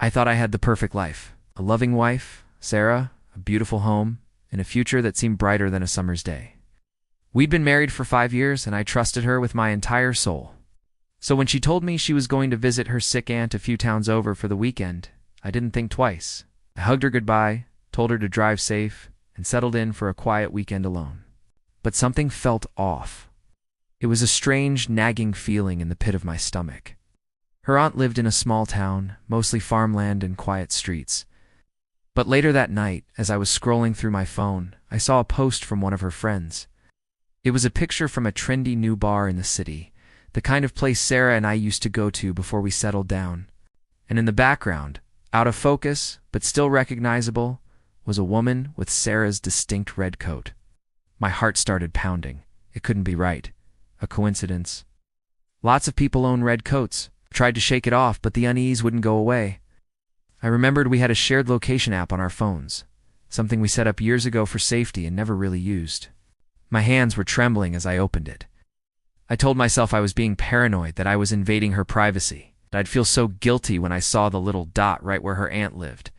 I thought I had the perfect life. A loving wife, Sarah, a beautiful home, and a future that seemed brighter than a summer's day. We'd been married for 5 years, and I trusted her with my entire soul. So when she told me she was going to visit her sick aunt a few towns over for the weekend, I didn't think twice. I hugged her goodbye, told her to drive safe, and settled in for a quiet weekend alone. But something felt off. It was a strange, nagging feeling in the pit of my stomach. Her aunt lived in a small town, mostly farmland and quiet streets. But later that night, as I was scrolling through my phone, I saw a post from one of her friends. It was a picture from a trendy new bar in the city, the kind of place Sarah and I used to go to before we settled down. And in the background, out of focus, but still recognizable, was a woman with Sarah's distinct red coat. My heart started pounding. It couldn't be right. A coincidence. Lots of people own red coats. I tried to shake it off, but the unease wouldn't go away. I remembered we had a shared location app on our phones, something we set up years ago for safety and never really used. My hands were trembling as I opened it. I told myself I was being paranoid, that I was invading her privacy. I'd feel so guilty when I saw the little dot right where her aunt lived.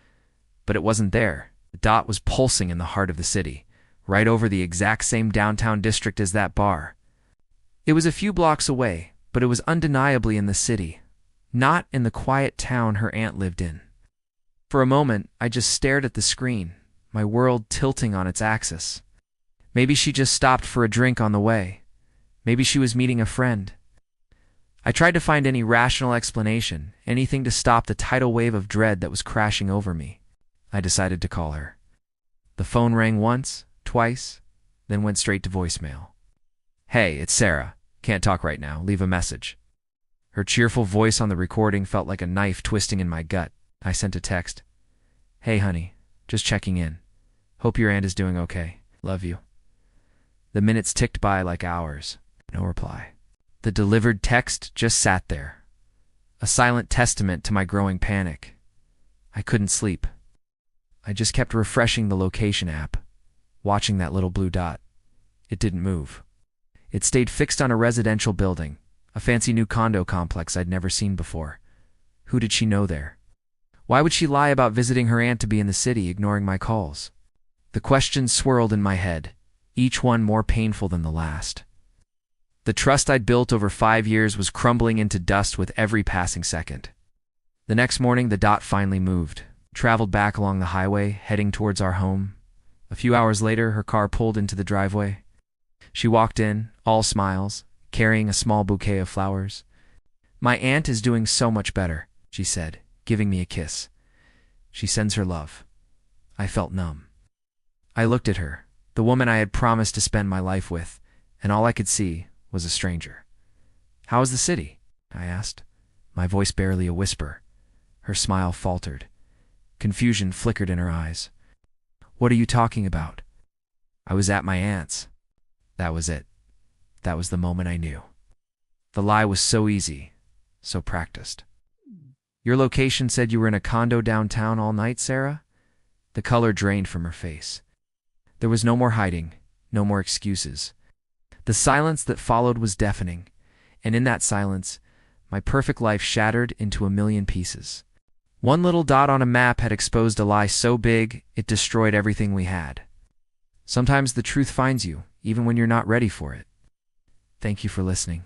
But it wasn't there. The dot was pulsing in the heart of the city, right over the exact same downtown district as that bar. It was a few blocks away, but it was undeniably in the city, not in the quiet town her aunt lived in. For a moment, I just stared at the screen, my world tilting on its axis. Maybe she just stopped for a drink on the way. Maybe she was meeting a friend. I tried to find any rational explanation, anything to stop the tidal wave of dread that was crashing over me. I decided to call her. The phone rang once, twice, then went straight to voicemail. "Hey, it's Sarah. Can't talk right now. Leave a message." Her cheerful voice on the recording felt like a knife twisting in my gut. I sent a text. "Hey, honey. Just checking in. Hope your aunt is doing okay. Love you." The minutes ticked by like hours. No reply. The delivered text just sat there, a silent testament to my growing panic. I couldn't sleep. I just kept refreshing the location app, watching that little blue dot. It didn't move. It stayed fixed on a residential building, a fancy new condo complex I'd never seen before. Who did she know there? Why would she lie about visiting her aunt to be in the city, ignoring my calls? The questions swirled in my head, each one more painful than the last. The trust I'd built over 5 years was crumbling into dust with every passing second. The next morning, the dot finally moved, traveled back along the highway, heading towards our home. A few hours later, her car pulled into the driveway. She walked in, all smiles, carrying a small bouquet of flowers. "My aunt is doing so much better," she said, giving me a kiss. "She sends her love." I felt numb. I looked at her, the woman I had promised to spend my life with, and all I could see was a stranger. "How is the city?" I asked, my voice barely a whisper. Her smile faltered. Confusion flickered in her eyes. "What are you talking about?" "I was at my aunt's." That was it. That was the moment I knew. The lie was so easy, so practiced. "Your location said you were in a condo downtown all night, Sarah?" The color drained from her face. There was no more hiding, no more excuses. The silence that followed was deafening, and in that silence, my perfect life shattered into a million pieces. One little dot on a map had exposed a lie so big it destroyed everything we had. Sometimes the truth finds you, even when you're not ready for it. Thank you for listening.